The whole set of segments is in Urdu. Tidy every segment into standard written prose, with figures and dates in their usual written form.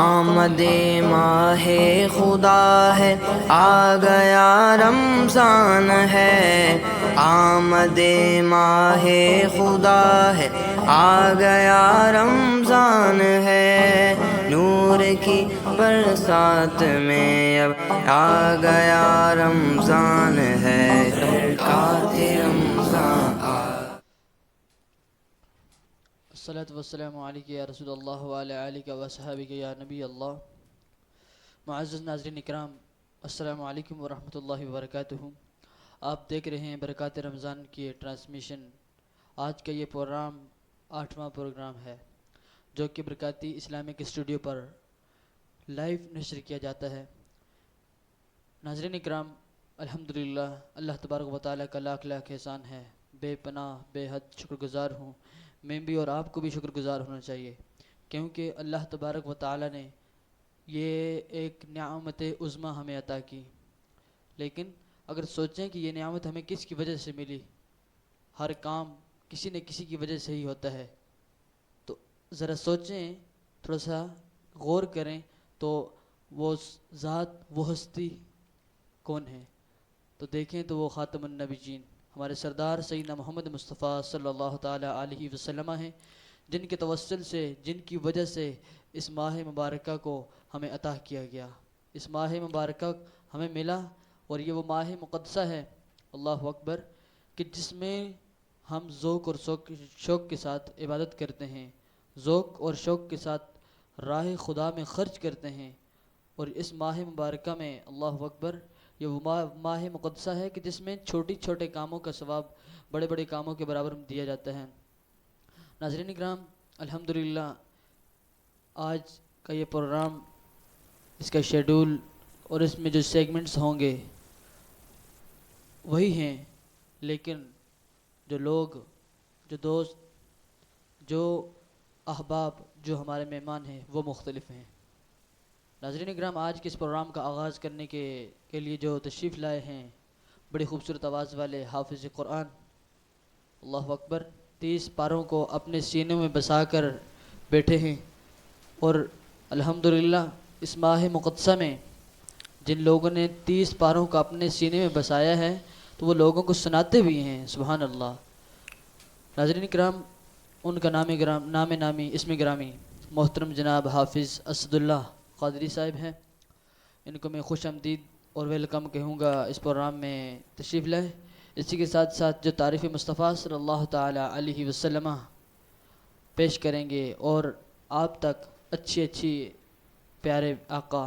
آمد ماہ خدا ہے، آ گیا رمضان ہے، آمد ماہ خدا ہے، آ گیا رمضان ہے، نور کی برسات میں اب آ گیا رمضان ہے، برکات رمضان الصلاۃ والسلام علیک یا رسول اللہ وعلی آلک و صحابک یا نبی اللہ۔ معزز ناظرین اکرام، السلام علیکم ورحمۃ اللہ وبرکاتہ۔ آپ دیکھ رہے ہیں برکات رمضان کی ٹرانسمیشن۔ آج کا یہ پروگرام 8واں پروگرام ہے جو کہ برکاتی اسلامک اسٹوڈیو پر لائیو نشر کیا جاتا ہے۔ ناظرین اکرام، الحمدللہ اللہ تبارک و تعالیٰ کا لاکھ لاکھ احسان ہے، بے پناہ بے حد شکر گزار ہوں۔ میں بھی اور آپ کو بھی شکر گزار ہونا چاہیے، کیونکہ اللہ تبارک و تعالیٰ نے یہ ایک نعمت عظمیٰ ہمیں عطا کی۔ لیکن اگر سوچیں کہ یہ نعمت ہمیں کس کی وجہ سے ملی، ہر کام کسی نہ کسی کی وجہ سے ہی ہوتا ہے، تو ذرا سوچیں، تھوڑا سا غور کریں تو وہ ذات، وہ ہستی کون ہے؟ تو دیکھیں تو وہ خاتم النبیین ہمارے سردار سیدنا محمد مصطفیٰ صلی اللہ تعالیٰ علیہ وسلم ہیں، جن کے توسل سے، جن کی وجہ سے اس ماہ مبارکہ کو ہمیں عطا کیا گیا، اس ماہ مبارکہ ہمیں ملا، اور یہ وہ ماہ مقدسہ ہے، اللہ اکبر، کہ جس میں ہم ذوق اور شوق کے ساتھ عبادت کرتے ہیں، ذوق اور شوق کے ساتھ راہ خدا میں خرچ کرتے ہیں۔ اور اس ماہ مبارکہ میں اللہ اکبر، یہ وہ ماہ مقدسہ ہے کہ جس میں چھوٹی چھوٹے کاموں کا ثواب بڑے بڑے کاموں کے برابر دیا جاتا ہے۔ ناظرین اکرام، الحمدللہ آج کا یہ پروگرام، اس کا شیڈول اور اس میں جو سیگمنٹس ہوں گے وہی ہیں، لیکن جو لوگ، جو دوست، جو احباب، جو ہمارے مہمان ہیں وہ مختلف ہیں۔ ناظرین اکرام، آج کے اس پروگرام کا آغاز کرنے کے لیے جو تشریف لائے ہیں، بڑی خوبصورت آواز والے حافظ قرآن، اللہ اکبر، 30 پاروں کو اپنے سینوں میں بسا کر بیٹھے ہیں، اور الحمدللہ اس ماہ مقدسہ میں جن لوگوں نے 30 پاروں کو اپنے سینے میں بسایا ہے تو وہ لوگوں کو سناتے بھی ہیں، سبحان اللہ۔ ناظرین کرام، ان کا نام نامی اسم گرامی محترم جناب حافظ اسد اللہ قادری صاحب ہیں، ان کو میں خوش آمدید اور ویلکم کہوں گا، اس پروگرام میں تشریف لائے۔ اسی کے ساتھ ساتھ جو تعریف مصطفیٰ صلی اللہ تعالیٰ علیہ وسلم پیش کریں گے اور آپ تک اچھی پیارے آقا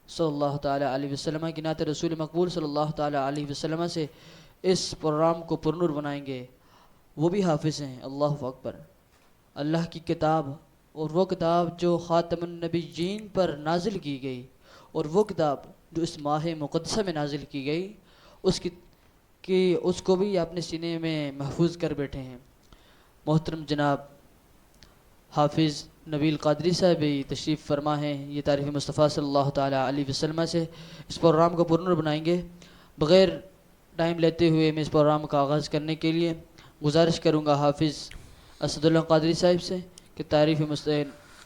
صلی اللہ تعالیٰ علیہ وسلم کی نعت رسول مقبول صلی اللہ تعالیٰ علیہ وسلم سے اس پروگرام کو پرنور بنائیں گے، وہ بھی حافظ ہیں، اللہ اکبر۔ اللہ کی کتاب، اور وہ کتاب جو خاتم النبیین پر نازل کی گئی، اور وہ کتاب جو اس ماہ مقدسہ میں نازل کی گئی، اس کو بھی اپنے سینے میں محفوظ کر بیٹھے ہیں۔ محترم جناب حافظ نبیل قادری صاحب بھی تشریف فرما ہیں، یہ تعریف مصطفیٰ صلی اللہ تعالیٰ علیہ وسلم سے اس پروگرام کو پرنور بنائیں گے۔ بغیر ٹائم لیتے ہوئے میں اس پروگرام کا آغاز کرنے کے لیے گزارش کروں گا حافظ اسد اللہ قادری صاحب سے کہ تعریف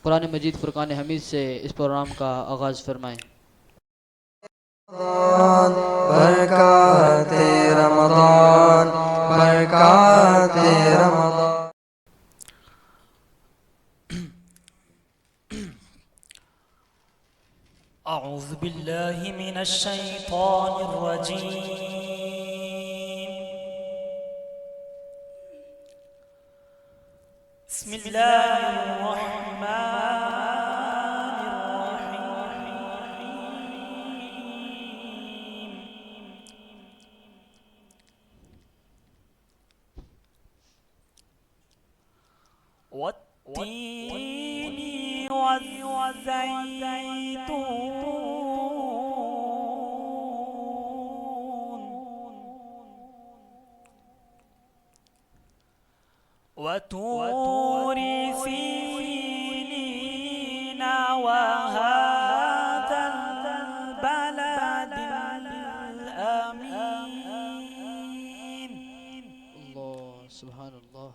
قرآن مجید فرقان حمید سے اس پروگرام کا آغاز فرمائیں۔ برکات رمضان، برکات رمضان۔ أعوذ بالله من الشيطان الرجيم، بسم الله الرحمن الرحيم، والتين والزيتون وطور سينين وهذا البلد الأمين۔ اللہ، سبحان اللہ۔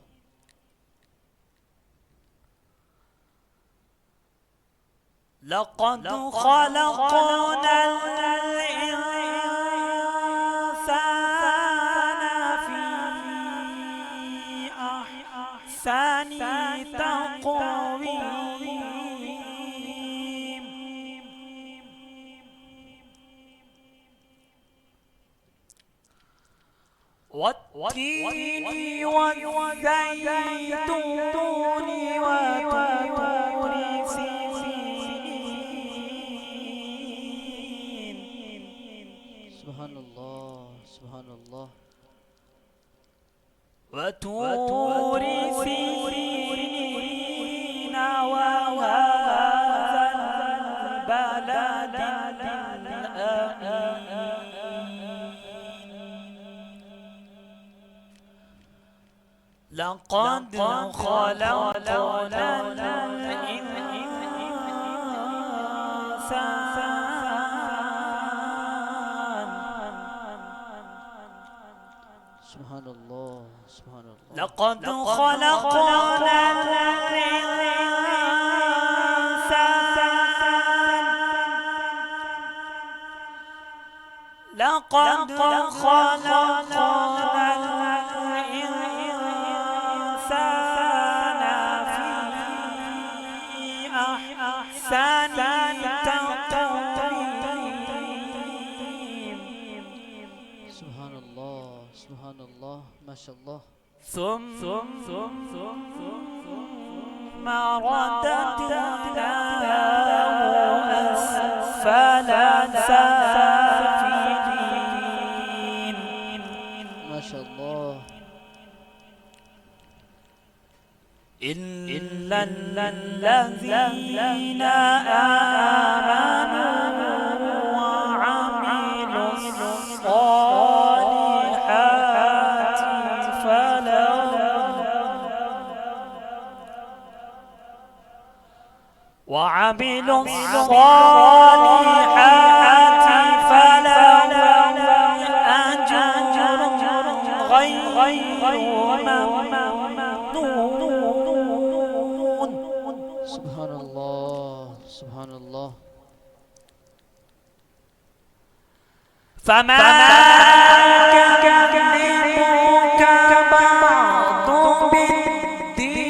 لقد خلقنا الإنسان في أحسن تقويم والتين والزيتون وطور سينين سبحان الله سبحان الله وطور سينين وهذا البلد لقد خلقنا الإنسان سبحان الله سبحان الله لقد خلقنا الإنسان لقد خلقنا الإنسان في أحسن تقويم سبحان الله سبحان الله ما شاء الله ثم رددناه أسفل سافلين ما شاء الله إلا الذين آمنوا وعملوا الصالحات فلهم أجر غير ممنون سبحان الله سبحان الله فما كذبك بعض بالدين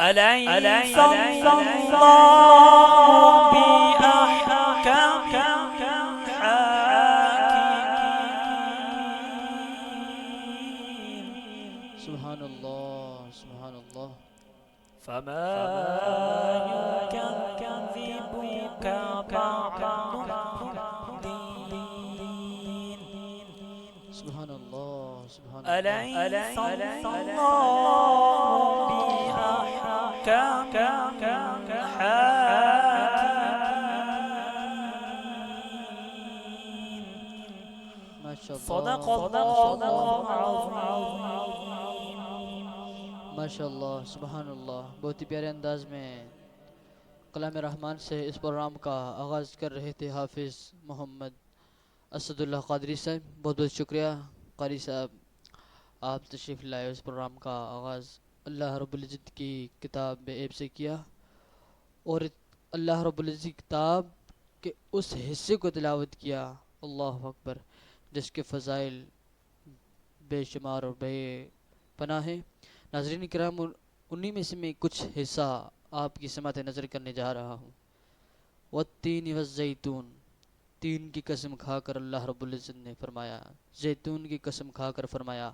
أليس الله بأحكم الحاكمين سبحان الله سبحان الله فما يكذبك بعد بالدين سبحان الله سبحان الله أليس الله بأحكم الحاكمين ما شاء الله صدق الله العظيم ماشاء اللہ سبحان اللہ بہت ہی پیارے انداز میں کلام رحمان سے اس پروگرام کا آغاز کر رہے تھے حافظ محمد اسد اللہ قادری صاحب. بہت بہت شکریہ قاری صاحب, آپ تشریف لائے. اس پروگرام کا آغاز اللہ رب العزت کی کتاب عیب سے کیا اور اللہ رب العزت کی کتاب کے اس حصے کو تلاوت کیا, اللہ اکبر, جس کے فضائل بے شمار اور بے پناہ ہیں. ناظرین کرام, انہی میں سے میں کچھ حصہ آپ کی سماعت نظر کرنے جا رہا ہوں. والتین والزیتون, تین کی قسم کھا کر اللہ رب العزت نے فرمایا, زیتون کی قسم کھا کر فرمایا.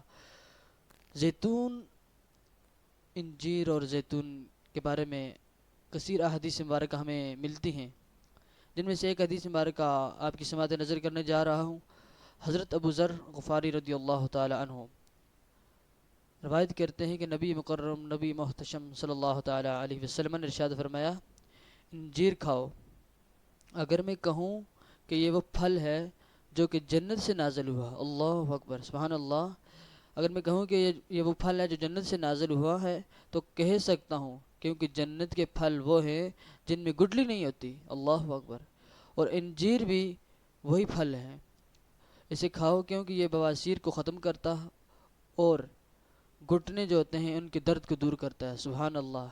زیتون, انجیر اور زیتون کے بارے میں کثیر احادیث مبارکہ ہمیں ملتی ہیں, جن میں سے ایک حدیث مبارکہ آپ کی سماعت نظر کرنے جا رہا ہوں. حضرت ابو ذر غفاری رضی اللہ تعالی عنہ روایت کرتے ہیں کہ نبی مکرم نبی محتشم صلی اللہ تعالی علیہ وسلم نے ارشاد فرمایا, انجیر کھاؤ. اگر میں کہوں کہ یہ وہ پھل ہے جو کہ جنت سے نازل ہوا, اللہ اکبر سبحان اللہ, اگر میں کہوں کہ یہ وہ پھل ہے جو جنت سے نازل ہوا ہے تو کہہ سکتا ہوں, کیونکہ جنت کے پھل وہ ہیں جن میں گٹلی نہیں ہوتی, اللہ اکبر. اور انجیر بھی وہی پھل ہے, اسے کھاؤ کیونکہ یہ بواسیر کو ختم کرتا اور گھٹنے جو ہوتے ہیں ان کے درد کو دور کرتا ہے. سبحان اللہ.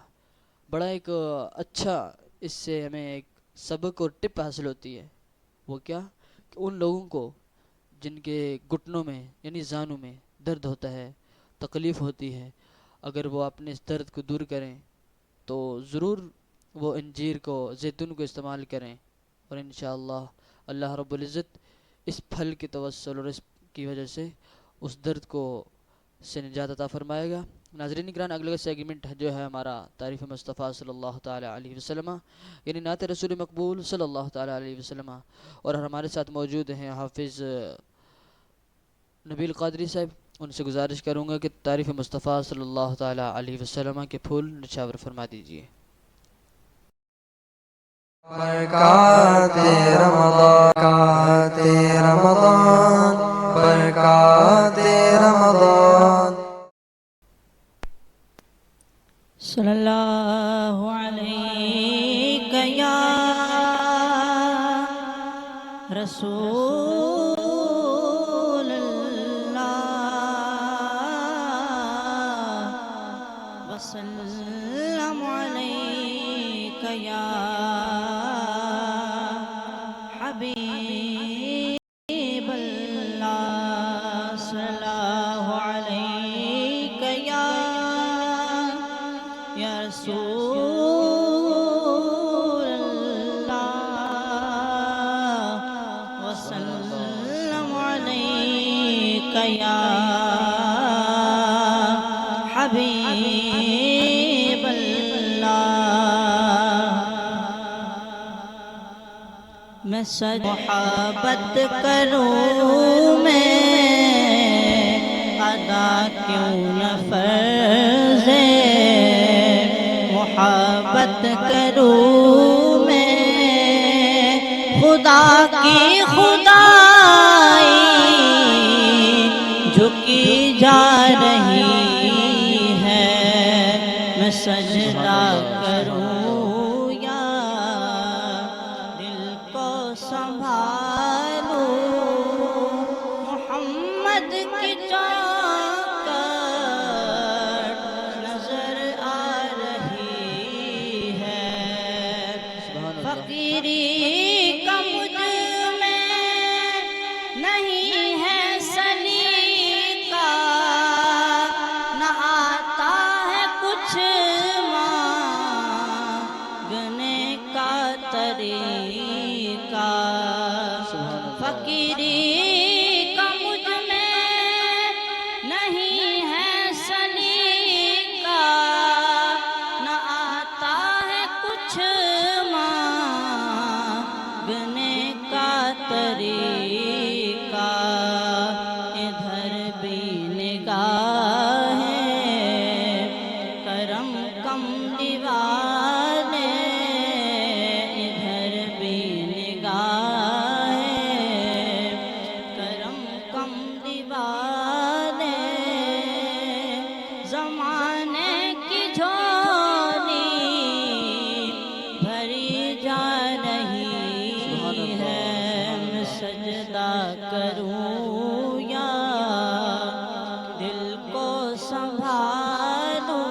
بڑا ایک اچھا اس سے ہمیں ایک سبق اور ٹپ حاصل ہوتی ہے. وہ کیا کہ ان لوگوں کو جن کے گھٹنوں میں یعنی زانوں میں درد ہوتا ہے، تکلیف ہوتی ہے، اگر وہ اپنے اس درد کو دور کریں تو ضرور وہ انجیر کو، زیتون کو استعمال کریں، اور انشاءاللہ اللہ رب العزت اس پھل کے توسل اور اس کی وجہ سے اس درد کو سے نجات عطا فرمائے گا. ناظرین گران، اگلا سیگمنٹ جو ہے ہمارا تعریف مصطفیٰ صلی اللہ تعالی علیہ وسلم، یعنی نعت رسول مقبول صلی اللہ تعالی علیہ وسلم. اور ہمارے ساتھ موجود ہیں حافظ نبیل قادری صاحب. ان سے گزارش کروں گا کہ تعریف مصطفیٰ صلی اللہ تعالی علیہ وسلم کے پھول نچھاور فرما دیجیے. برکات رمضان، برکات رمضان. صلی اللہ علیہ یا رسول اللہ وسلم علیک یا حبیب اللہ صلی اللہ علیک یا رسول اللہ وسلم علیک یا حبیب اللہ. میں سچ محبت کروں میں ادا کیوں نہ فرض محبت کروں میں خدا کی خدائی جھکی جا رہی ہے. میں سجدہ کروں یا دل کو سنبھالوں محمد کی چاکر نظر آ رہی ہے. سبحان اللہ. فقیری کا مجھ میں نہیں ہے سلیقہ، نہ آتا ہے کچھ مانگنے کا طریقہ. سبحان اللہ. فقیری کا مجھ میں نہیں ہے سلیقہ، نہ آتا ہے کچھ مانگنے کا طریقہ. ادھر بھی نگاہ کرم کم دیوانے، ادھر بھی نگاہ کرم کم دیوانے. زمانے کی جھولی بھری جا رہی ہے. میں سجدہ کروں یا دل کو سنبھالوں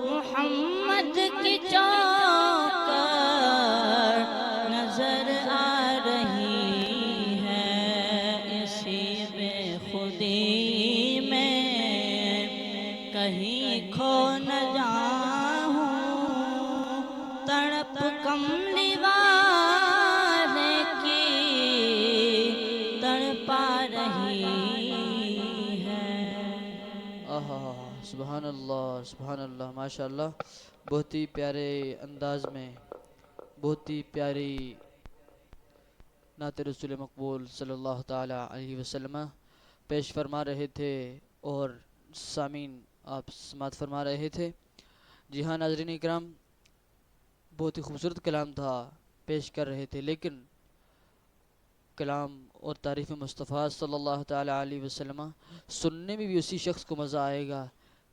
محمد کی چاکر نظر آ رہی ہے. اسی بے خودی میں کہیں کھو نہ جاؤں، تڑپ کملی والے کی تڑپا رہی ہے. سبحان اللہ، سبحان اللہ، ماشاء اللہ. بہت ہی پیارے انداز میں، بہت ہی پیاری نعت رسول مقبول صلی اللہ تعالی علیہ وسلم پیش فرما رہے تھے اور سامعین آپ سماعت فرما رہے تھے. جی ہاں ناظرین اکرام، بہت ہی خوبصورت کلام تھا پیش کر رہے تھے، لیکن کلام اور تعریف مصطفیٰ صلی اللہ تعالی علیہ وسلم سننے میں بھی اسی شخص کو مزہ آئے گا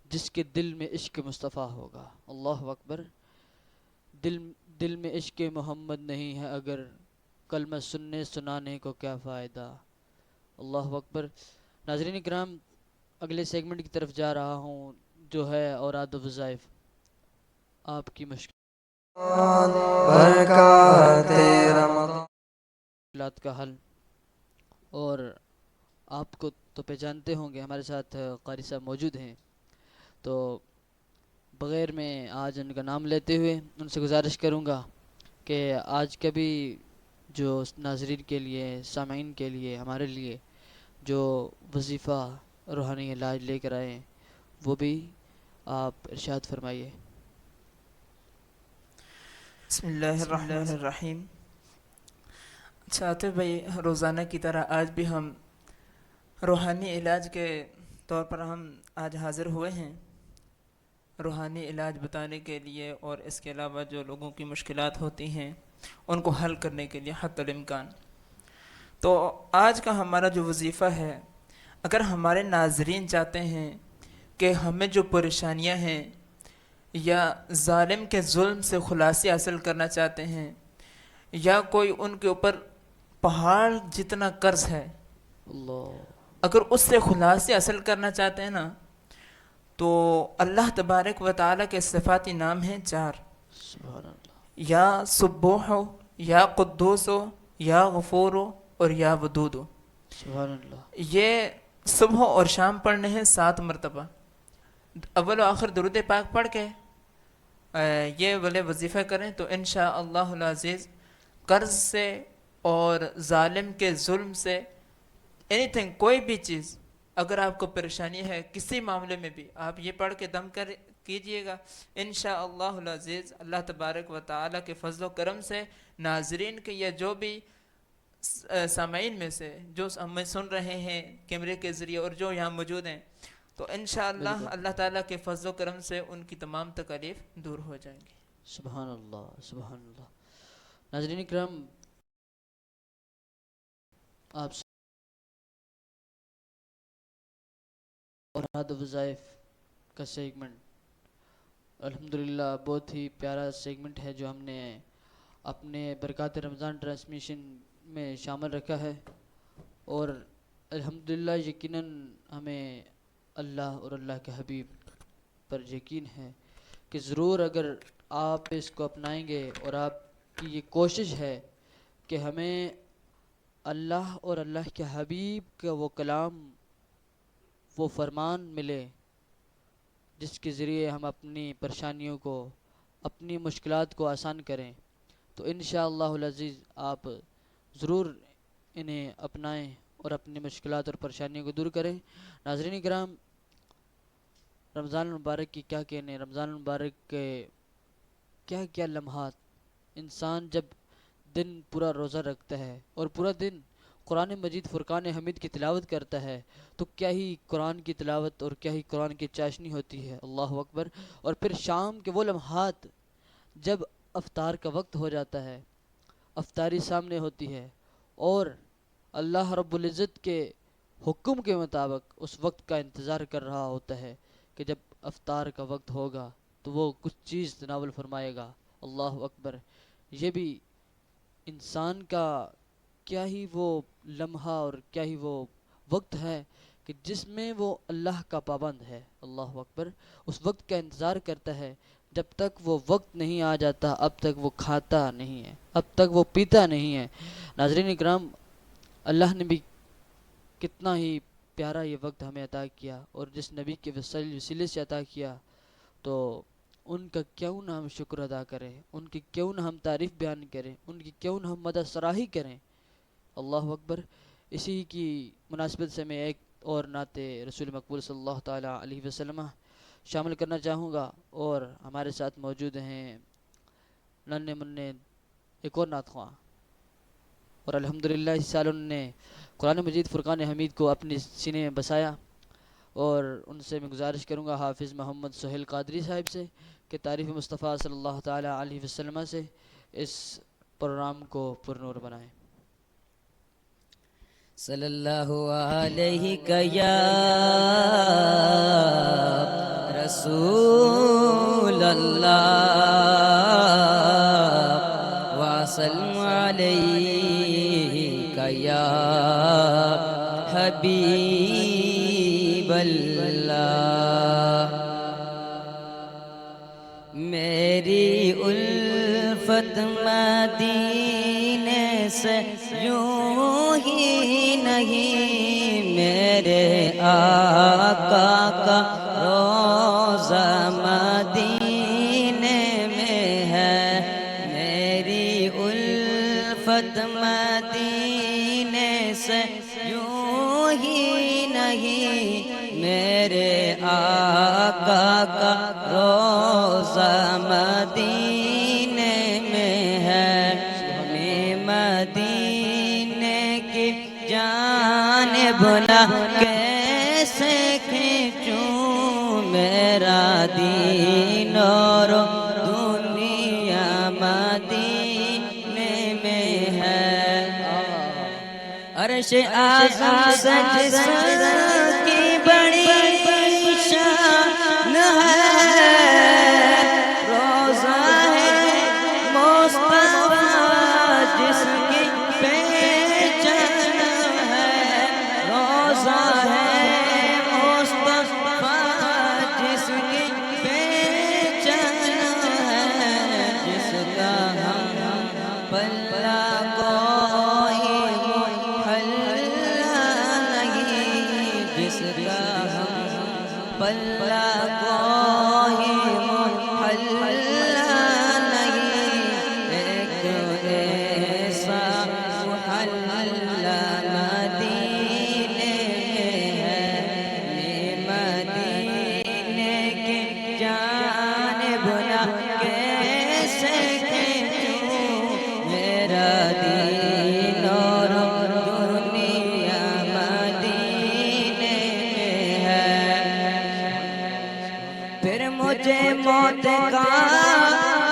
جس کے دل میں عشق مصطفیٰ ہوگا. اللہ اکبر. دل میں عشق محمد نہیں ہے اگر کلمہ سننے سنانے کو کیا فائدہ. اللہ اکبر. ناظرین کرام، اگلے سیگمنٹ کی طرف جا رہا ہوں جو ہے اوراد و وظائف، آپ کی برکات رمضان مشکلات کا حل۔ اور آپ کو تو پہچانتے ہوں گے، ہمارے ساتھ قاری صاحب موجود ہیں، تو بغیر میں آج ان کا نام لیتے ہوئے ان سے گزارش کروں گا کہ آج کا بھی جو ناظرین کے لیے، سامعین کے لیے، ہمارے لیے جو وظیفہ روحانی علاج لے کر آئے ہیں وہ بھی آپ ارشاد فرمائیے۔ بسم اللہ الرحمن الرحیم۔ اچھا عاطف بھائی، روزانہ کی طرح آج بھی ہم روحانی علاج کے طور پر ہم آج حاضر ہوئے ہیں، روحانی علاج بتانے کے لیے، اور اس کے علاوہ جو لوگوں کی مشکلات ہوتی ہیں ان کو حل کرنے کے لیے حتی الامکان۔ تو آج کا ہمارا جو وظیفہ ہے، اگر ہمارے ناظرین چاہتے ہیں کہ ہمیں جو پریشانیاں ہیں یا ظالم کے ظلم سے خلاصی حاصل کرنا چاہتے ہیں، یا کوئی ان کے اوپر پہاڑ جتنا قرض ہے اللہ، اگر اس سے خلاصی حاصل کرنا چاہتے ہیں نا، تو اللہ تبارک و تعالیٰ کے صفاتی نام ہیں 4، سبحان اللہ، یا سبوح ہو، یا قدوس ہو، یا غفور ہو، اور یا ودود ہو۔ سبحان اللہ، یہ صبح اور شام پڑھنے ہیں 7 مرتبہ، اول و آخر درود پاک پڑھ کے یہ والے وظیفہ کریں تو انشاءاللہ العزیز قرض سے اور ظالم کے ظلم سے، اینی تھنگ، کوئی بھی چیز اگر آپ کو پریشانی ہے کسی معاملے میں بھی، آپ یہ پڑھ کے دم کر کیجئے گا، انشاءاللہ العزیز اللہ تبارک و تعالیٰ کے فضل و کرم سے ناظرین کے یا جو بھی سامعین میں سے جو ہمیں سن رہے ہیں کیمرے کے ذریعے اور جو یہاں موجود ہیں، تو انشاءاللہ بالکل، اللہ تعالیٰ کے فضل و کرم سے ان کی تمام تکالیف دور ہو جائیں گی۔ سبحان اللہ، سبحان اللہ۔ ناظرین کرام، آپ اوراد و وظائف کا سیگمنٹ الحمدللہ بہت ہی پیارا سیگمنٹ ہے جو ہم نے اپنے برکات رمضان ٹرانسمیشن میں شامل رکھا ہے، اور الحمدللہ یقیناً ہمیں اللہ اور اللہ کے حبیب پر یقین ہے کہ ضرور اگر آپ اس کو اپنائیں گے، اور آپ کی یہ کوشش ہے کہ ہمیں اللہ اور اللہ کے حبیب کا وہ کلام، وہ فرمان ملے جس کے ذریعے ہم اپنی پریشانیوں کو، اپنی مشکلات کو آسان کریں، تو انشاءاللہ العزیز آپ ضرور انہیں اپنائیں اور اپنی مشکلات اور پریشانیوں کو دور کریں۔ ناظرین کرام، رمضان المبارک کی کیا کہنے، رمضان المبارک کے کیا کیا لمحات، انسان جب دن پورا روزہ رکھتا ہے اور پورا دن قرآن مجید فرقان حمید کی تلاوت کرتا ہے، تو کیا ہی قرآن کی تلاوت اور کیا ہی قرآن کی چاشنی ہوتی ہے، اللہ اکبر۔ اور پھر شام کے وہ لمحات جب افطار کا وقت ہو جاتا ہے، افطاری سامنے ہوتی ہے، اور اللہ رب العزت کے حکم کے مطابق اس وقت کا انتظار کر رہا ہوتا ہے کہ جب افطار کا وقت ہوگا تو وہ کچھ چیز تناول فرمائے گا، اللہ اکبر۔ یہ بھی انسان کا کیا ہی وہ لمحہ اور کیا ہی وہ وقت ہے کہ جس میں وہ اللہ کا پابند ہے، اللہ اکبر۔ اس وقت کا انتظار کرتا ہے، جب تک وہ وقت نہیں آ جاتا اب تک وہ کھاتا نہیں ہے، اب تک وہ پیتا نہیں ہے۔ ناظرین اکرام، اللہ نے بھی کتنا ہی پیارا یہ وقت ہمیں عطا کیا، اور جس نبی کے وسیلے سے عطا کیا، تو ان کا کیوں نہ ہم شکر ادا کریں، ان کی کیوں نہ ہم تعریف بیان کریں، ان کی کیوں نہ ہم مدح سراہی کریں، اللہ اکبر۔ اسی کی مناسبت سے میں ایک اور نعت رسول مقبول صلی اللہ تعالیٰ علیہ وسلم شامل کرنا چاہوں گا، اور ہمارے ساتھ موجود ہیں ننھے منھے ایک اور نعت خواں، اور الحمدللہ اس سال انہوں نے قرآن مجید فرقان حمید کو اپنے سینے میں بسایا، اور ان سے میں گزارش کروں گا حافظ محمد سہیل قادری صاحب سے کہ تعریف مصطفیٰ صلی اللہ تعالیٰ علیہ وسلم سے اس پروگرام کو پرنور بنائیں۔ صلی اللہ علیہ یا رسول اللہ وسلم علیہ یا حبیب اللہ۔ الفت مدینے سے یوں ہی نہیں، میرے آقا کا روضہ مدینے میں ہے، میری الفت مدینے سے یوں ہی نہیں، میرے آقا کا روضہ مدینے میں ہے، میں مدینے کی جانب نہ کیسے کھینچوں میرا دین اور دنیا مدینے میں ہے، عرش اعظم سج کی بڑی شان ہے، روضہ ہے مصطفیٰ جس کی پہچان ہے، روضہ ہے مصطفیٰ جس کی پہچان ہے، جس کا ہم پلہ کوئی محلہ نہیں، جس کا ہم پلہ کوئی محلہ نہیں، ایک ایسا محلہ مدینے میں ہے، میں مدینے کی جانب نہ کیسے کھینچوں میرا دین اور دنیا مدینے میں ہے، پھر مجھے موت کا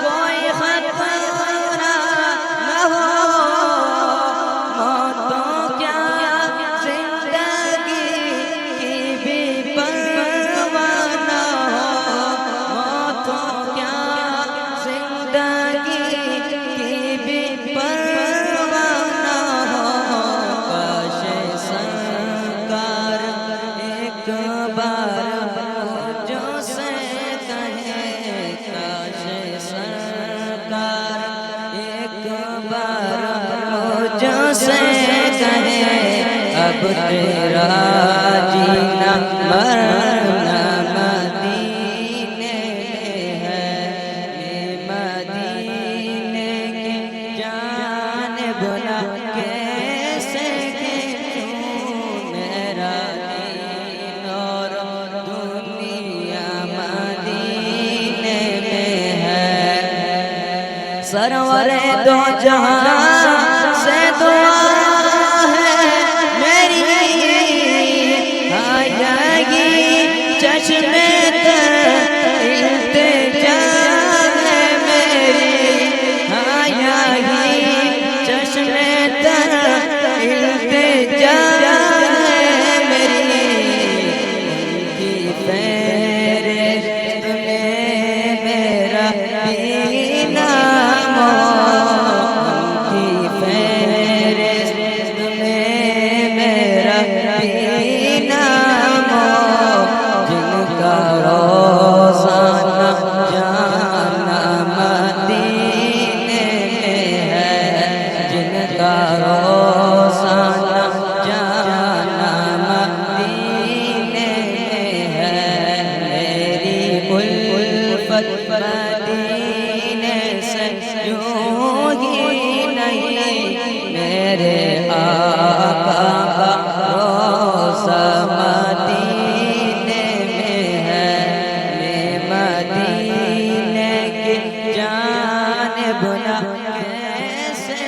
کوئی خطرہ نہ ہو، موت تو کیا زندگی کی بھی پرواہ نہ ہو، موت تو کیا زندگی کی بھی پرواہ نہ ہو، کاش سرکار ایک بار مجھ سے کہے، کاش سرکار ایک بار مجھ سے کہے، اب تیرا جینا مرنا مدینے میں ہے، میں مدینے کی جانب نہ کیسے کھینچوں میرا دین اور دنیا مدینے میں ہے، سرور دو جہاں سے دعا ہے میری، آئے گی چشمے تر التجا ہے میری، آئے گی چشمے تر التجا ہے میری، ان کی فہرست میں میرا بھی نام ہو، ان کی فہرست میں میرا بھی نام ہو، جن کا روزانہ جانا مدینے میں ہے، جن کا روزانہ جانا مدینے میں ہے، میری الفت مدینے سے یوں ہی نہیں، میرے آقا کا روضہ مدینے میں ہے، میں مدینے کی جانب نہ کیسے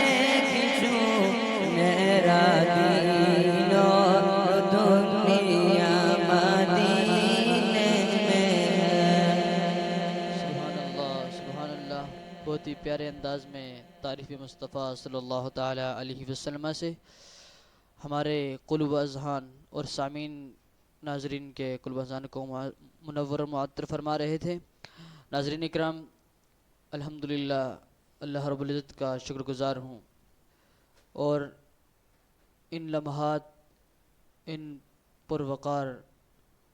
کھینچوں میرا دین اور دنیا مدینے میں ہے۔ سبحان اللہ، بہت ہی پیارے انداز میں تعریف مصطفیٰ صلی اللہ تعالی علیہ وسلم سے ہمارے قلوب و اذہان اور سامعین ناظرین کے قلوب و اذہان کو منور و معطر فرما رہے تھے۔ ناظرین اکرام، الحمدللہ اللہ رب العزت کا شکر گزار ہوں، اور ان لمحات، ان پروقار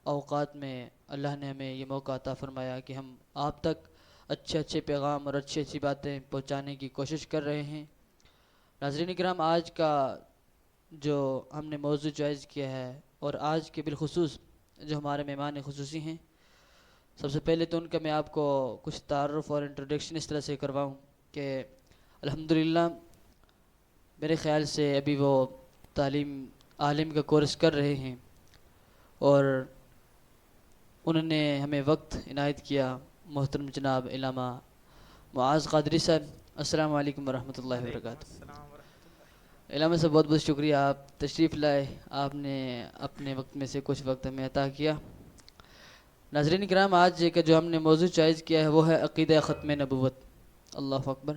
اوقات میں اللہ نے ہمیں یہ موقع عطا فرمایا کہ ہم آپ تک اچھے اچھے پیغام اور اچھی اچھی باتیں پہنچانے کی کوشش کر رہے ہیں۔ ناظرین اکرام، آج کا جو ہم نے موضوع چوائز کیا ہے اور آج کے بالخصوص جو ہمارے مہمان خصوصی ہیں، سب سے پہلے تو ان کا میں آپ کو کچھ تعارف اور انٹروڈکشن اس طرح سے کرواؤں کہ الحمدللہ میرے خیال سے ابھی وہ تعلیم عالم کا کورس کر رہے ہیں اور انہوں نے ہمیں وقت عنایت کیا۔ محترم جناب علامہ معاذ قادری صاحب، السلام علیکم ورحمۃ اللہ وبرکاتہ۔ علامہ صاحب بہت بہت شکریہ، آپ تشریف لائے، آپ نے اپنے وقت میں سے کچھ وقت ہمیں عطا کیا۔ ناظرین کرام، آج کا جو ہم نے موضوع چوائز کیا ہے وہ ہے عقیدہ ختم نبوت۔ اللہ اکبر،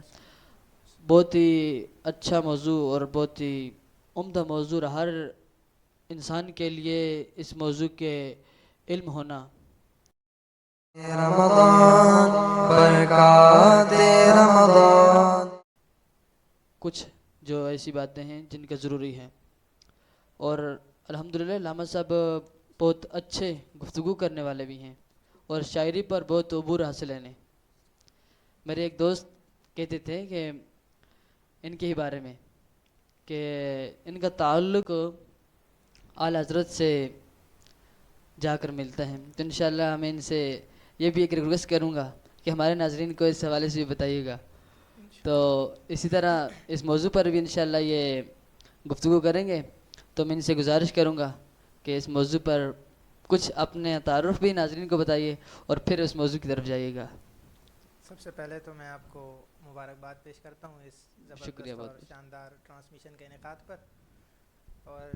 بہت ہی اچھا موضوع اور بہت ہی عمدہ موضوع، ہر انسان کے لیے اس موضوع کے علم ہونا رمضان برکات رمضان، کچھ جو ایسی باتیں ہیں جن کا ضروری ہے، اور الحمدللہ علامہ صاحب بہت اچھے گفتگو کرنے والے بھی ہیں اور شاعری پر بہت عبور حاصل ہیں۔ میرے ایک دوست کہتے تھے کہ ان کے ہی بارے میں کہ ان کا تعلق اعلیٰ حضرت سے جا کر ملتا ہے، تو انشاءاللہ میں ان سے یہ بھی ایک ریکویسٹ کروں گا کہ ہمارے ناظرین کو اس حوالے سے بھی بتائیے گا۔ تو اسی طرح اس موضوع پر بھی انشاءاللہ یہ گفتگو کریں گے، تو میں ان سے گزارش کروں گا کہ اس موضوع پر کچھ اپنے تعارف بھی ناظرین کو بتائیے اور پھر اس موضوع کی طرف جائیے گا۔ سب سے پہلے تو میں آپ کو مبارکباد پیش کرتا ہوں اس شکریہ زبردست اور بہت۔ شاندار ٹرانسمیشن کے انعقاد پر، اور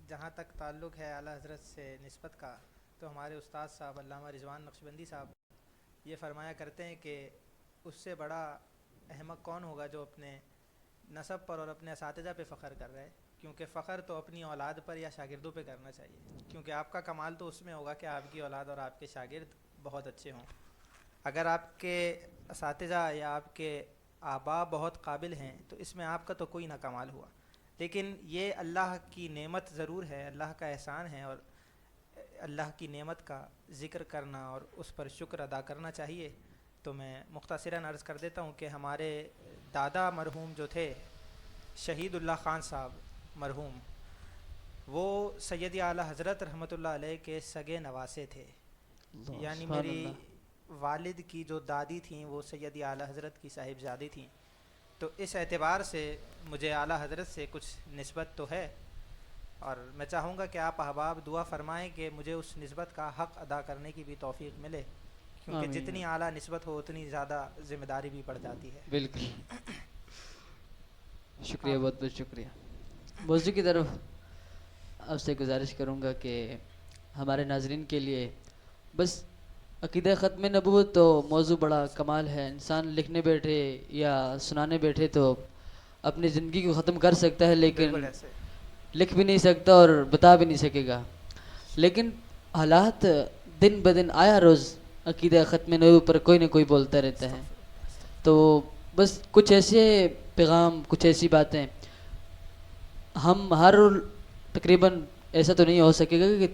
جہاں تک تعلق ہے اعلیٰ حضرت سے نسبت کا، تو ہمارے استاد صاحب علامہ رضوان نقشبندی صاحب یہ فرمایا کرتے ہیں کہ اس سے بڑا احمق کون ہوگا جو اپنے نسب پر اور اپنے اساتذہ پہ فخر کر رہا ہے، کیونکہ فخر تو اپنی اولاد پر یا شاگردوں پہ کرنا چاہیے، کیونکہ آپ کا کمال تو اس میں ہوگا کہ آپ کی اولاد اور آپ کے شاگرد بہت اچھے ہوں۔ اگر آپ کے اساتذہ یا آپ کے آباء بہت قابل ہیں تو اس میں آپ کا تو کوئی نہ کمال ہوا، لیکن یہ اللہ کی نعمت ضرور ہے، اللہ کا احسان ہے، اور اللہ کی نعمت کا ذکر کرنا اور اس پر شکر ادا کرنا چاہیے۔ تو میں مختصراً عرض کر دیتا ہوں کہ ہمارے دادا مرحوم جو تھے شہید اللہ خان صاحب مرحوم، وہ سید اعلیٰ حضرت رحمۃ اللہ علیہ کے سگے نواسے تھے، یعنی سبحان میری اللہ۔ والد کی جو دادی تھیں وہ سید اعلیٰ حضرت کی صاحبزادی تھیں، تو اس اعتبار سے مجھے اعلیٰ حضرت سے کچھ نسبت تو ہے، اور میں چاہوں گا کہ آپ احباب دعا فرمائیں کہ مجھے اس نسبت کا حق ادا کرنے کی بھی توفیق ملے، کیونکہ آمین۔ جتنی اعلیٰ نسبت ہو اتنی زیادہ ذمہ داری بھی پڑ جاتی ہے۔ بالکل، شکریہ، بہت بہت شکریہ۔ موضوع کی طرف آپ سے گزارش کروں گا کہ ہمارے ناظرین کے لیے بس عقیدہ ختم نبوت تو موضوع بڑا کمال ہے، انسان لکھنے بیٹھے یا سنانے بیٹھے تو اپنی زندگی کو ختم کر سکتا ہے، لیکن بالکل ایسے لکھ بھی نہیں سکتا اور بتا بھی نہیں سکے گا، لیکن حالات دن بدن آیا روز عقیدہ ختم نبوت پر کوئی نہ کوئی بولتا رہتا ہے، تو بس کچھ ایسے پیغام، کچھ ایسی باتیں ہم ہر تقریباً ایسا تو نہیں ہو سکے گا کہ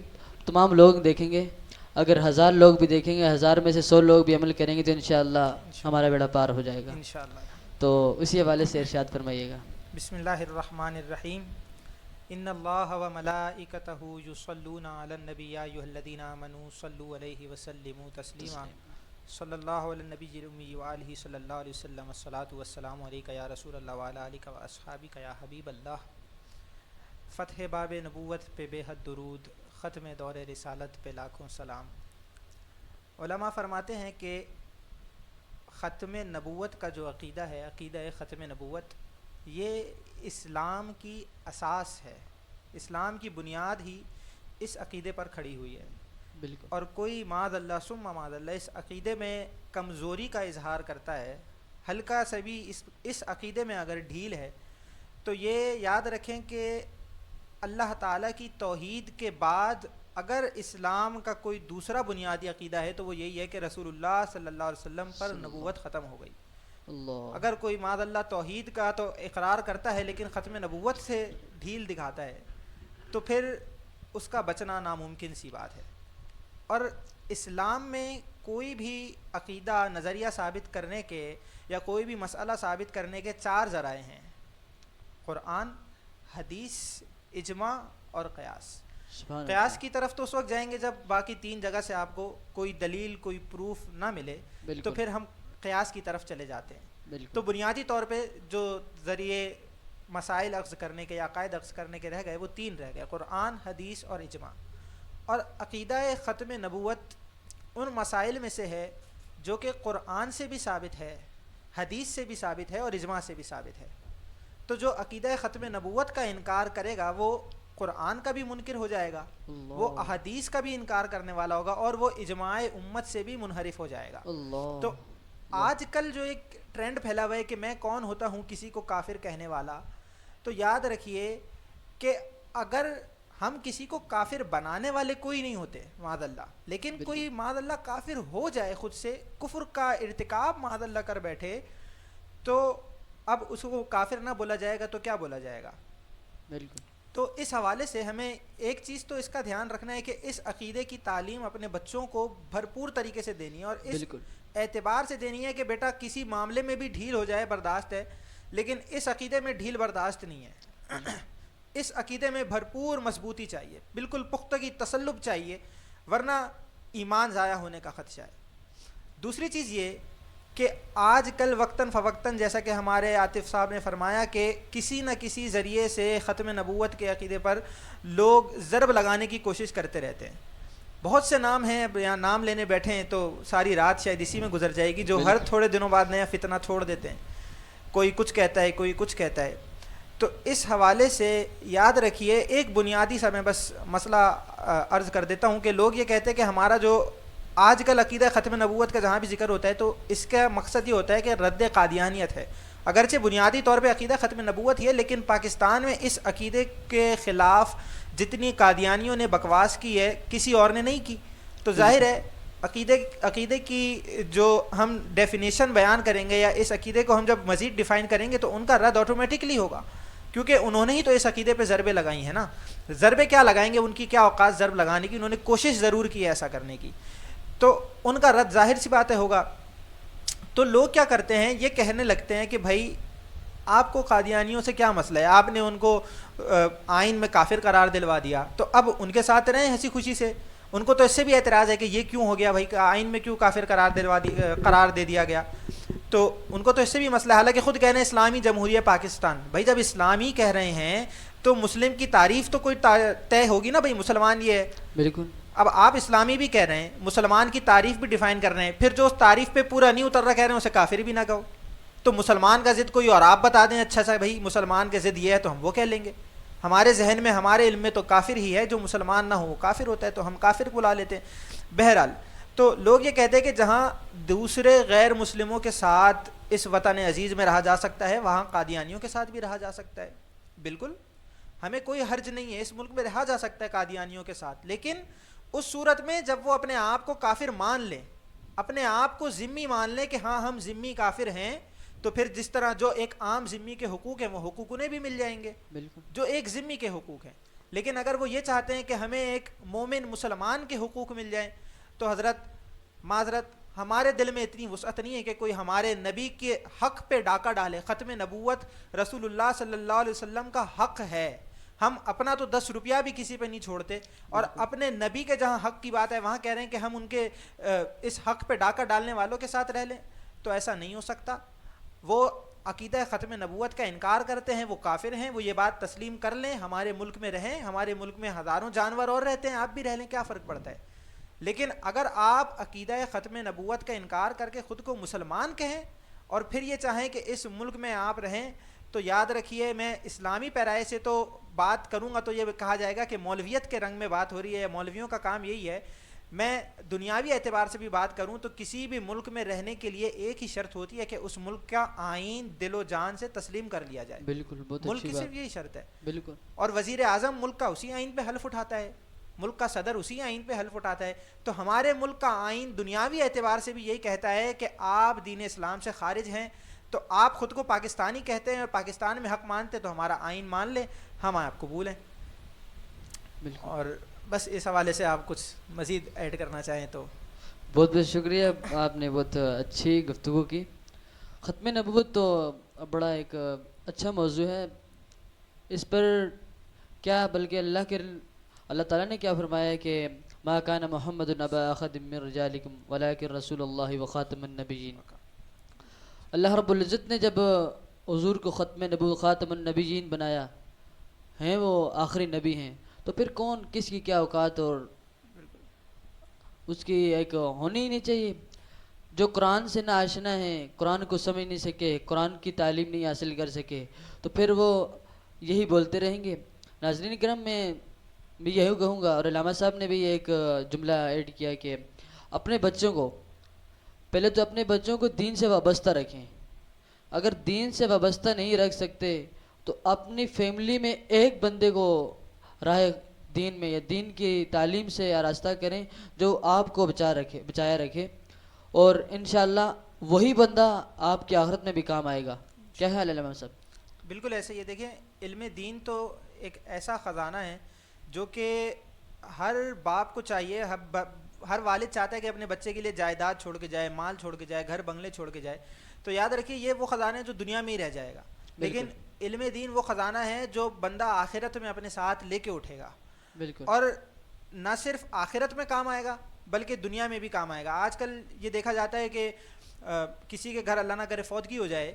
تمام لوگ دیکھیں گے، اگر 1000 لوگ بھی دیکھیں گے، 1000 میں سے 100 لوگ بھی عمل کریں گے تو انشاءاللہ ہمارا بیڑا پار ہو جائے گا۔ انشاءاللہ۔ تو اسی حوالے سے ارشاد فرمائیے گا۔ بسم اللہ الرحمن الرحیم، ان اللہ و ملائکتہ یصلون علی النبی یا ایھا الذین آمنوا صلوا علیہ وسلموا تسلیما، صلی اللہ علی النبی الامی وآلہ صلی اللہ علیہ وسلم، الصلاۃ والسلام علیک یا رسول اللہ وعلی آلک واصحابک یا حبیب اللہ۔ فتح باب نبوت پہ بے حد درود، ختم دور رسالت پہ لاکھوں سلام۔ علماء فرماتے ہیں کہ ختم نبوت کا جو عقیدہ ہے، عقیدہ ختم نبوت، یہ اسلام کی اساس ہے، اسلام کی بنیاد ہی اس عقیدے پر کھڑی ہوئی ہے، بالکل، اور کوئی معاذ اللہ ثم معاذ اللہ اس عقیدے میں کمزوری کا اظہار کرتا ہے، ہلکا سا بھی اس عقیدے میں اگر ڈھیل ہے تو یہ یاد رکھیں کہ اللہ تعالیٰ کی توحید کے بعد اگر اسلام کا کوئی دوسرا بنیادی عقیدہ ہے تو وہ یہی ہے کہ رسول اللہ صلی اللہ علیہ وسلم پر نبوت ختم ہو گئی۔ اللہ، اگر کوئی معاذ اللہ توحید کا تو اقرار کرتا ہے لیکن ختم نبوت سے ڈھیل دکھاتا ہے تو پھر اس کا بچنا ناممکن سی بات ہے۔ اور اسلام میں کوئی بھی عقیدہ نظریہ ثابت کرنے کے یا کوئی بھی مسئلہ ثابت کرنے کے 4 ذرائع ہیں: قرآن، حدیث، اجماع اور قیاس۔ سبحان قیاس کی طرف تو اس وقت جائیں گے جب باقی 3 جگہ سے آپ کو کوئی دلیل، کوئی پروف نہ ملے، بالکل، تو پھر ہم قیاس کی طرف چلے جاتے ہیں۔ بالکل، تو بنیادی طور پہ جو ذریعے مسائل اخذ کرنے کے یا عقائد اخذ کرنے کے رہ گئے وہ 3 رہ گئے: قرآن، حدیث اور اجماع۔ اور عقیدہ ختم نبوت ان مسائل میں سے ہے جو کہ قرآن سے بھی ثابت ہے، حدیث سے بھی ثابت ہے اور اجماع سے بھی ثابت ہے۔ تو جو عقیدہ ختم نبوت کا انکار کرے گا وہ قرآن کا بھی منکر ہو جائے گا، وہ احادیث کا بھی انکار کرنے والا ہوگا، اور وہ اجماع امت سے بھی منحرف ہو جائے گا۔ اللہ، تو آج کل جو ایک ٹرینڈ پھیلا ہوا ہے کہ میں کون ہوتا ہوں کسی کو کافر کہنے والا، تو یاد رکھیے کہ اگر ہم کسی کو کافر بنانے والے کوئی نہیں ہوتے معاذ اللہ، لیکن کوئی معاذ اللہ کافر ہو جائے، خود سے کفر کا ارتکاب معاذ اللہ کر بیٹھے، تو اب اس کو کافر نہ بولا جائے گا تو کیا بولا جائے گا؟ بالکل، تو اس حوالے سے ہمیں ایک چیز تو اس کا دھیان رکھنا ہے کہ اس عقیدے کی تعلیم اپنے بچوں کو بھرپور طریقے سے دینی ہے، اور اس بالکل، اعتبار سے دینی ہے کہ بیٹا کسی معاملے میں بھی ڈھیل ہو جائے برداشت ہے، لیکن اس عقیدے میں ڈھیل برداشت نہیں ہے۔ اس عقیدے میں بھرپور مضبوطی چاہیے، بالکل پختگی، تسلب چاہیے، ورنہ ایمان ضائع ہونے کا خدشہ ہے۔ دوسری چیز یہ کہ آج کل وقتاً فوقتاً جیسا کہ ہمارے عاطف صاحب نے فرمایا کہ کسی نہ کسی ذریعے سے ختم نبوت کے عقیدے پر لوگ ضرب لگانے کی کوشش کرتے رہتے ہیں۔ بہت سے نام ہیں، اب یہاں نام لینے بیٹھے ہیں تو ساری رات شاید اسی میں گزر جائے گی، جو ہر تھوڑے دنوں بعد نیا فتنہ چھوڑ دیتے ہیں، کوئی کچھ کہتا ہے، کوئی کچھ کہتا ہے۔ تو اس حوالے سے یاد رکھیے، ایک بنیادی سا میں بس مسئلہ عرض کر دیتا ہوں کہ لوگ یہ کہتے ہیں کہ ہمارا جو آج کل عقیدہ ختم نبوت کا جہاں بھی ذکر ہوتا ہے تو اس کا مقصد یہ ہوتا ہے کہ رد قادیانیت ہے۔ اگرچہ بنیادی طور پہ عقیدہ ختم نبوت ہی ہے، لیکن پاکستان میں اس عقیدے کے خلاف جتنی قادیانیوں نے بکواس کی ہے کسی اور نے نہیں کی۔ تو ظاہر ہے عقیدے کی جو ہم ڈیفینیشن بیان کریں گے یا اس عقیدے کو ہم جب مزید ڈیفائن کریں گے تو ان کا رد آٹومیٹکلی ہوگا، کیونکہ انہوں نے ہی تو اس عقیدے پہ ضربیں لگائی ہیں نا۔ ضربیں کیا لگائیں گے، ان کی کیا اوقات ضرب لگانے کی، انہوں نے کوشش ضرور کی ہے ایسا کرنے کی، تو ان کا رد ظاہر سی بات ہے ہوگا۔ تو لوگ کیا کرتے ہیں، یہ کہنے لگتے ہیں کہ بھائی آپ کو قادیانیوں سے کیا مسئلہ ہے، آپ نے ان کو آئین میں کافر قرار دلوا دیا، تو اب ان کے ساتھ رہیں ہنسی خوشی سے۔ ان کو تو اس سے بھی اعتراض ہے کہ یہ کیوں ہو گیا بھائی، آئین میں کیوں کافر قرار دے دیا گیا، تو ان کو تو اس سے بھی مسئلہ ہے، حالانکہ خود کہہ رہے ہیں اسلامی جمہوریہ پاکستان۔ بھائی جب اسلامی کہہ رہے ہیں تو مسلم کی تعریف تو کوئی طے ہوگی نا، بھائی مسلمان یہ ہے۔ بالکل، اب آپ اسلامی بھی کہہ رہے ہیں، مسلمان کی تعریف بھی ڈیفائن کر رہے ہیں، پھر جو اس تعریف پہ پورا نہیں اتر رہا کہہ رہے ہیں اسے کافر بھی نہ کہو۔ تو مسلمان کا ضد کوئی اور آپ بتا دیں، اچھا سا بھائی مسلمان کے ضد یہ ہے تو ہم وہ کہہ لیں گے۔ ہمارے ذہن میں، ہمارے علم میں تو کافر ہی ہے، جو مسلمان نہ ہو وہ کافر ہوتا ہے، تو ہم کافر بلا لیتے ہیں۔ بہرحال تو لوگ یہ کہتے ہیں کہ جہاں دوسرے غیر مسلموں کے ساتھ اس وطن عزیز میں رہا جا سکتا ہے وہاں قادیانیوں کے ساتھ بھی رہا جا سکتا ہے۔ بالکل، ہمیں کوئی حرج نہیں ہے، اس ملک میں رہا جا سکتا ہے قادیانیوں کے ساتھ، لیکن اس صورت میں جب وہ اپنے آپ کو کافر مان لیں، اپنے آپ کو ذمی مان لیں کہ ہاں ہم ذمی کافر ہیں، تو پھر جس طرح جو ایک عام ذمی کے حقوق ہیں وہ حقوق انہیں بھی مل جائیں گے بالکل، جو ایک ذمی کے حقوق ہیں۔ لیکن اگر وہ یہ چاہتے ہیں کہ ہمیں ایک مومن مسلمان کے حقوق مل جائیں، تو حضرت معذرت ہمارے دل میں اتنی وسعت نہیں ہے کہ کوئی ہمارے نبی کے حق پہ ڈاکہ ڈالے۔ ختم نبوت رسول اللہ صلی اللہ علیہ وسلم کا حق ہے، ہم اپنا تو 10 روپیہ بھی کسی پہ نہیں چھوڑتے، اور اپنے نبی کے جہاں حق کی بات ہے وہاں کہہ رہے ہیں کہ ہم ان کے اس حق پہ ڈاکہ ڈالنے والوں کے ساتھ رہ لیں، تو ایسا نہیں ہو سکتا۔ وہ عقیدہ ختم نبوت کا انکار کرتے ہیں، وہ کافر ہیں، وہ یہ بات تسلیم کر لیں، ہمارے ملک میں رہیں، ہمارے ملک میں ہزاروں جانور اور رہتے ہیں، آپ بھی رہ لیں، کیا فرق پڑتا ہے۔ لیکن اگر آپ عقیدہ ختم نبوت کا انکار کر کے خود کو مسلمان کہیں اور پھر یہ چاہیں کہ اس ملک میں آپ رہیں، تو یاد رکھیے میں اسلامی پیرائے سے تو بات کروں گا تو یہ کہا جائے گا کہ مولویت کے رنگ میں بات ہو رہی ہے، مولویوں کا کام یہی ہے۔ میں دنیاوی اعتبار سے بھی بات کروں تو کسی بھی ملک میں رہنے کے لیے ایک ہی شرط ہوتی ہے کہ اس ملک کا آئین دل و جان سے تسلیم کر لیا جائے۔ بالکل، بہت ملک اچھی کی بات، صرف یہی شرط ہے۔ بالکل، اور وزیر اعظم ملک کا اسی آئین پہ حلف اٹھاتا ہے، ملک کا صدر اسی آئین پہ حلف اٹھاتا ہے۔ تو ہمارے ملک کا آئین دنیاوی اعتبار سے بھی یہی کہتا ہے کہ آپ دین اسلام سے خارج ہیں، تو آپ خود کو پاکستانی کہتے ہیں اور پاکستان میں حق مانتے ہیں، تو ہمارا آئین مان لیں، ہم آپ قبول ہیں۔ بالکل۔ اور بس اس حوالے سے آپ کچھ مزید ایڈ کرنا چاہیں تو۔ بہت بہت شکریہ، آپ نے بہت اچھی گفتگو کی. ختم نبوت تو بڑا ایک اچھا موضوع ہے. اس پر کیا بلکہ اللہ تعالیٰ نے کیا فرمایا ہے کہ ما کان محمد نبا احد من رجالکم ولکن رسول اللہ و خاتم النبیین. اللہ رب العزت نے جب حضور کو ختم نبوت خاتم النبیین بنایا ہیں، وہ آخری نبی ہیں، تو پھر کون کس کی کیا اوقات اور اس کی ایک ہونی ہی نہیں چاہیے. جو قرآن سے نہ آشنا ہیں، قرآن کو سمجھ نہیں سکے، قرآن کی تعلیم نہیں حاصل کر سکے، تو پھر وہ یہی بولتے رہیں گے. ناظرین کرام، میں بھی یہی کہوں گا، اور علامہ صاحب نے بھی ایک جملہ ایڈ کیا کہ اپنے بچوں کو پہلے تو اپنے بچوں کو دین سے وابستہ رکھیں. اگر دین سے وابستہ نہیں رکھ سکتے تو اپنی فیملی میں ایک بندے کو راہ دین میں یا دین کی تعلیم سے آراستہ کریں جو آپ کو بچایا رکھے، اور انشاءاللہ وہی بندہ آپ کی آخرت میں بھی کام آئے گا. کیا خیال ہے علامہ صاحب؟ بالکل ایسے. یہ دیکھیں، علم دین تو ایک ایسا خزانہ ہے جو کہ ہر باپ کو چاہیے، ہر والد چاہتا ہے کہ اپنے بچے کے لیے جائیداد چھوڑ کے جائے، مال چھوڑ کے جائے، گھر بنگلے چھوڑ کے جائے. تو یاد رکھیے یہ وہ خزانہ ہے جو دنیا میں ہی رہ جائے گا، لیکن علم دین وہ خزانہ ہے جو بندہ آخرت میں اپنے ساتھ لے کے اٹھے گا. بالکل. اور نہ صرف آخرت میں کام آئے گا بلکہ دنیا میں بھی کام آئے گا. آج کل یہ دیکھا جاتا ہے کہ کسی کے گھر اللہ نہ کرے فوتگی ہو جائے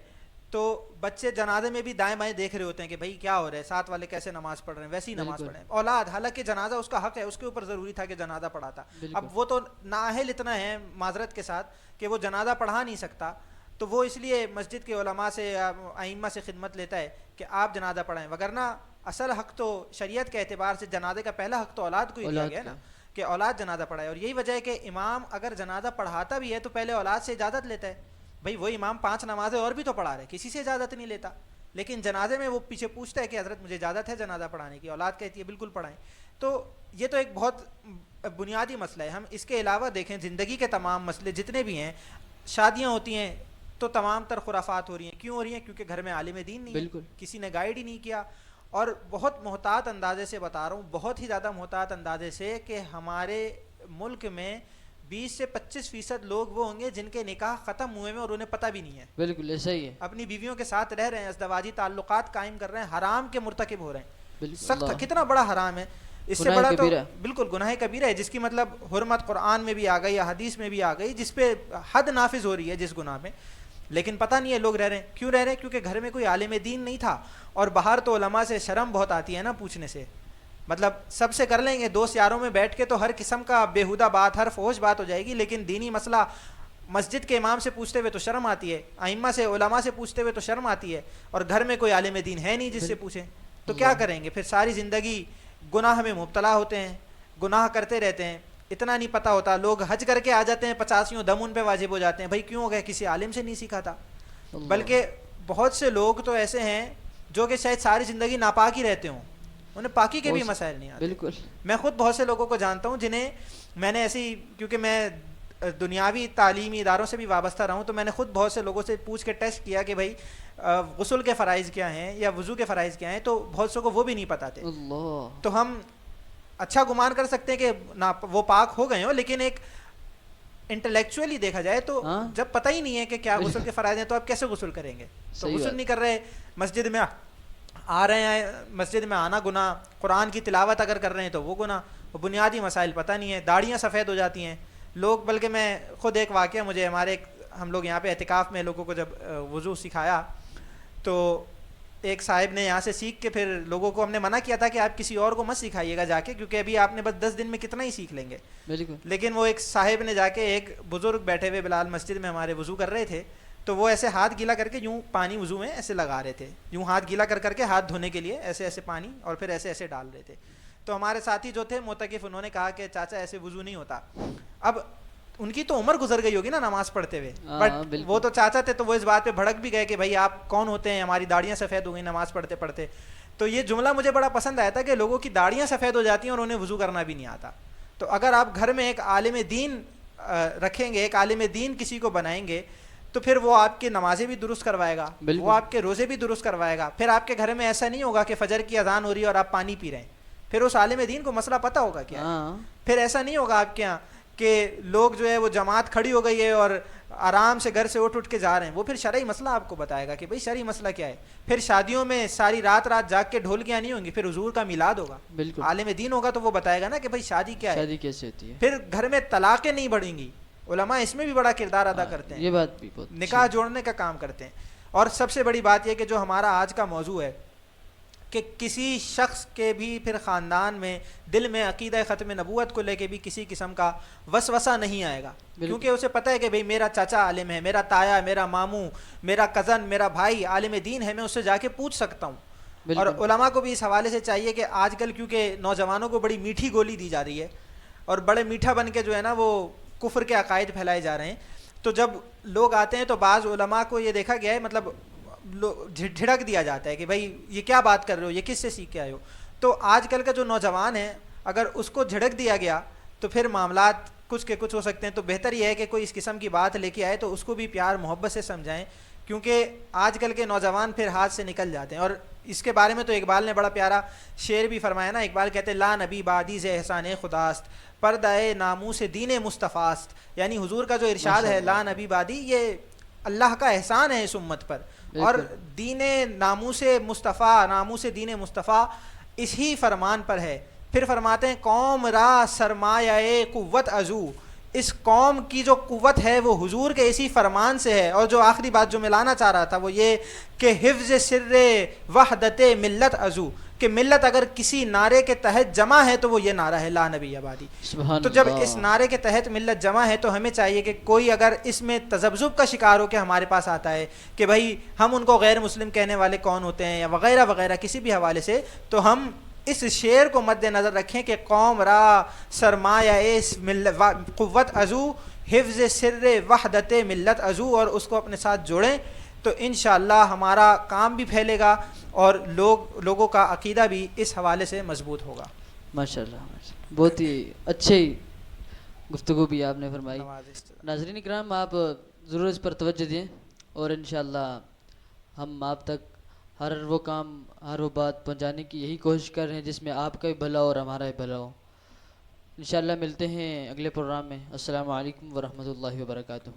تو بچے جنازے میں بھی دائیں بائیں دیکھ رہے ہوتے ہیں کہ بھائی کیا ہو رہا ہے، ساتھ والے کیسے نماز پڑھ رہے ہیں، ویسی نماز پڑھ رہے ہیں. اولاد، حالانکہ جنازہ اس کا حق ہے، اس کے اوپر ضروری تھا کہ جنازہ پڑھاتا. اب وہ تو نااہل اتنا ہے معذرت کے ساتھ کہ وہ جنازہ پڑھا نہیں سکتا، تو وہ اس لیے مسجد کے علماء سے، ائمہ سے خدمت لیتا ہے کہ آپ جنازہ پڑھائیں. وگرنہ اصل حق تو شریعت کے اعتبار سے جنازے کا پہلا حق تو اولاد کو ہی دیا گیا نا، کہ اولاد جنازہ پڑھائے. اور یہی وجہ ہے کہ امام اگر جنازہ پڑھاتا بھی ہے تو پہلے اولاد سے اجازت لیتا ہے. بھائی وہ امام 5 نمازیں اور بھی تو پڑھا رہے، کسی سے اجازت نہیں لیتا، لیکن جنازے میں وہ پیچھے پوچھتا ہے کہ حضرت مجھے اجازت ہے جنازہ پڑھانے کی. اولاد کہتی ہے بالکل پڑھائیں. تو یہ تو ایک بہت بنیادی مسئلہ ہے. ہم اس کے علاوہ دیکھیں زندگی کے تمام مسئلے جتنے بھی ہیں، شادیاں ہوتی ہیں تو تمام تر خرافات ہو رہی ہیں. کیوں ہو رہی ہیں؟ کیونکہ گھر میں عالم دین نہیں ہے، کسی نے گائیڈ ہی نہیں کیا. اور بہت محتاط اندازے سے بتا رہا ہوں، بہت ہی زیادہ محتاط اندازے سے، کہ ہمارے ملک میں 20 سے 25% لوگ وہ ہوں گے جن کے نکاح ختم ہوئے ہیں اور انہیں پتہ بھی نہیں ہے. بالکل ایسا ہی ہے. اپنی بیویوں کے ساتھ رہ رہے ہیں، ازدواجی تعلقات قائم کر رہے ہیں، حرام کے مرتکب ہو رہے ہیں. سخت کتنا بڑا حرام ہے، اس سے بڑا تو بالکل گناہ کبیرہ ہے، جس کی مطلب حرمت قرآن میں بھی آ گئی، حدیث میں بھی آ گئی، جس پہ حد نافذ ہو رہی ہے جس گناہ میں. لیکن پتہ نہیں ہے لوگ رہ رہے ہیں. کیوں رہ رہے ہیں؟ کیونکہ گھر میں کوئی عالم دین نہیں تھا. اور باہر تو علماء سے شرم بہت آتی ہے نا پوچھنے سے، مطلب سب سے کر لیں گے، دوست یاروں میں بیٹھ کے تو ہر قسم کا بیہودہ بات، ہر فحش بات ہو جائے گی، لیکن دینی مسئلہ مسجد کے امام سے پوچھتے ہوئے تو شرم آتی ہے، ائمہ سے، علماء سے پوچھتے ہوئے تو شرم آتی ہے، اور گھر میں کوئی عالم دین ہے نہیں جس سے پوچھیں. تو کیا کریں گے؟ پھر ساری زندگی گناہ میں مبتلا ہوتے ہیں، گناہ کرتے رہتے ہیں. اتنا نہیں پتہ ہوتا، لوگ حج کر کے آ جاتے ہیں، 85 دم ان پہ واجب ہو جاتے ہیں. بھائی کیوں ہو گئے؟ کسی عالم سے نہیں سیکھا تھا. بلکہ بہت سے لوگ تو ایسے ہیں جو کہ شاید ساری زندگی ناپاک ہی رہتے ہوں، انہیں پاکی کے بھی مسائل نہیں آتے. بالکل. میں خود بہت سے لوگوں کو جانتا ہوں جنہیں میں نے ایسی، کیونکہ میں دنیاوی تعلیمی اداروں سے بھی وابستہ رہا ہوں، تو میں نے خود بہت سے لوگوں سے پوچھ کے ٹیسٹ کیا کہ بھائی غسل کے فرائض کیا ہیں یا وضو کے فرائض کیا ہیں، تو بہت سے کو وہ بھی نہیں پتہ تھے. تو ہم اچھا گمان کر سکتے ہیں کہ وہ پاک ہو گئے ہوں، لیکن ایک انٹلیکچولی دیکھا جائے تو جب پتہ ہی نہیں ہے کہ کیا غسل کے فرائض ہیں تو آپ کیسے غسل کریں گے؟ تو غسل نہیں کر رہے، مسجد میں آ رہے ہیں، مسجد میں آنا گناہ، قرآن کی تلاوت اگر کر رہے ہیں تو وہ گناہ، وہ بنیادی مسائل پتہ نہیں ہے. داڑیاں سفید ہو جاتی ہیں لوگ. بلکہ میں خود ایک واقعہ، مجھے ہمارے ہم لوگ یہاں پہ اعتکاف میں لوگوں کو جب وضو سکھایا تو ایک صاحب نے یہاں سے سیکھ کے، پھر لوگوں کو ہم نے منع کیا تھا کہ آپ کسی اور کو مت سکھائیے گا جا کے، کیونکہ ابھی آپ نے بس 10 دن میں کتنا ہی سیکھ لیں گے. لیکن وہ ایک صاحب نے جا کے، ایک بزرگ بیٹھے ہوئے بلال مسجد میں ہمارے وضو کر رہے تھے، تو وہ ایسے ہاتھ گیلا کر کے یوں پانی وضو میں ایسے لگا رہے تھے، یوں ہاتھ گیلا کر کے ہاتھ دھونے کے لیے ایسے ایسے پانی، اور پھر ایسے ایسے ڈال رہے تھے. تو ہمارے ساتھی جو تھے معتکف، انہوں نے کہا کہ چاچا ایسے وضو نہیں ہوتا. اب ان کی تو عمر گزر گئی ہوگی نا نماز پڑھتے ہوئے، بٹ وہ تو چاچا تھے تو وہ اس بات پہ بھڑک بھی گئے کہ بھائی آپ کون ہوتے ہیں، ہماری داڑیاں سفید ہو گئی نماز پڑھتے پڑھتے. تو یہ جملہ مجھے بڑا پسند آیا تھا کہ لوگوں کی داڑیاں سفید ہو جاتی ہیں اور انہیں وضو کرنا بھی نہیں آتا. تو اگر آپ گھر میں ایک عالم دین رکھیں گے، ایک عالم دین کسی کو بنائیں گے، تو پھر وہ آپ کی نمازیں بھی درست کروائے گا، وہ آپ کے روزے بھی درست کروائے گا. پھر آپ کے گھر میں ایسا نہیں ہوگا کہ فجر کی اذان ہو رہی ہے اور آپ پانی پی رہے ہیں. پھر اس عالم دین کو مسئلہ پتہ ہوگا کیا. پھر ایسا نہیں ہوگا آپ کے یہاں کہ لوگ جو ہے وہ جماعت کھڑی ہو گئی ہے اور آرام سے گھر سے اٹھ کے جا رہے ہیں، وہ پھر شرعی مسئلہ آپ کو بتائے گا کہ بھئی شرعی مسئلہ کیا ہے. پھر شادیوں میں ساری رات جاگ کے ڈھولکیاں نہیں ہوں گی، پھر حضور کا میلاد ہوگا، بالکل عالم دین ہوگا تو وہ بتائے گا نا کہ بھئی شادی کیا ہے. شادی کیسے ہوتی ہے. پھر گھر میں طلاقیں نہیں بڑھیں گی، علماء اس میں بھی بڑا کردار ادا کرتے ہیں، یہ بات بھی بہت نکاح جوڑنے کا کام کرتے ہیں. اور سب سے بڑی بات یہ کہ جو ہمارا آج کا موضوع ہے کہ کسی شخص کے بھی پھر خاندان میں دل میں عقیدہ ختم نبوت کو لے کے بھی کسی قسم کا وسوسہ نہیں آئے گا، کیونکہ اسے پتہ ہے کہ بھئی میرا چاچا عالم ہے، میرا تایا، میرا ماموں، میرا کزن، میرا بھائی عالم دین ہے، میں اس سے جا کے پوچھ سکتا ہوں. اور علماء کو بھی اس حوالے سے چاہیے کہ آج کل کیونکہ نوجوانوں کو بڑی میٹھی گولی دی جا رہی ہے اور بڑے میٹھا بن کے جو ہے نا وہ کفر کے عقائد پھیلائے جا رہے ہیں، تو جب لوگ آتے ہیں تو بعض علماء کو یہ دیکھا گیا ہے مطلب جھڑک دیا جاتا ہے کہ بھائی یہ کیا بات کر رہے ہو، یہ کس سے سیکھ کے آئے ہو. تو آج کل کا جو نوجوان ہے اگر اس کو جھڑک دیا گیا تو پھر معاملات کچھ کے کچھ ہو سکتے ہیں. تو بہتر یہ ہے کہ کوئی اس قسم کی بات لے کے آئے تو اس کو بھی پیار محبت سے سمجھائیں، کیونکہ آج کل کے نوجوان پھر ہاتھ سے نکل جاتے ہیں. اور اس کے بارے میں تو اقبال نے بڑا پیارا شعر بھی فرمایا نا. اقبال کہتے ہیں لا نبی بادی ز احسان خداست پردہ ناموس دین مصطفیٰست، یعنی حضور کا جو ارشاد ہے لا نبی بادی یہ اللہ کا احسان ہے اس امت پر، اور دین ناموس مصطفیٰ، ناموس دین مصطفیٰ اس ہی فرمان پر ہے. پھر فرماتے ہیں قوم را سرمایہ قوت ازو، اس قوم کی جو قوت ہے وہ حضور کے اسی فرمان سے ہے. اور جو آخری بات جو میں لانا چاہ رہا تھا وہ یہ کہ حفظ سر وحدت ملت ازو، کہ ملت اگر کسی نعرے کے تحت جمع ہے تو وہ یہ نعرہ ہے لا نبی آبادی. تو جب اس نعرے کے تحت ملت جمع ہے تو ہمیں چاہیے کہ کوئی اگر اس میں تذبذب کا شکار ہو کے ہمارے پاس آتا ہے کہ بھائی ہم ان کو غیر مسلم کہنے والے کون ہوتے ہیں یا وغیرہ وغیرہ کسی بھی حوالے سے، تو ہم اس شعر کو مد نظر رکھیں کہ قوم را سرمایہ قوت ازو حفظ سر وحدت ملت ازو، اور اس کو اپنے ساتھ جوڑیں تو انشاءاللہ ہمارا کام بھی پھیلے گا اور لوگوں کا عقیدہ بھی اس حوالے سے مضبوط ہوگا. ماشاءاللہ بہت ہی اچھی گفتگو بھی آپ نے فرمائی. ناظرین اکرام آپ ضرور اس پر توجہ دیں اور انشاءاللہ ہم آپ تک ہر وہ کام ہر وہ بات پہنچانے کی یہی کوشش کر رہے ہیں جس میں آپ کا بھی بھلا ہو اور ہمارا بھی بھلا ہو. انشاءاللہ ملتے ہیں اگلے پروگرام میں. السلام علیکم ورحمۃ اللہ وبرکاتہ.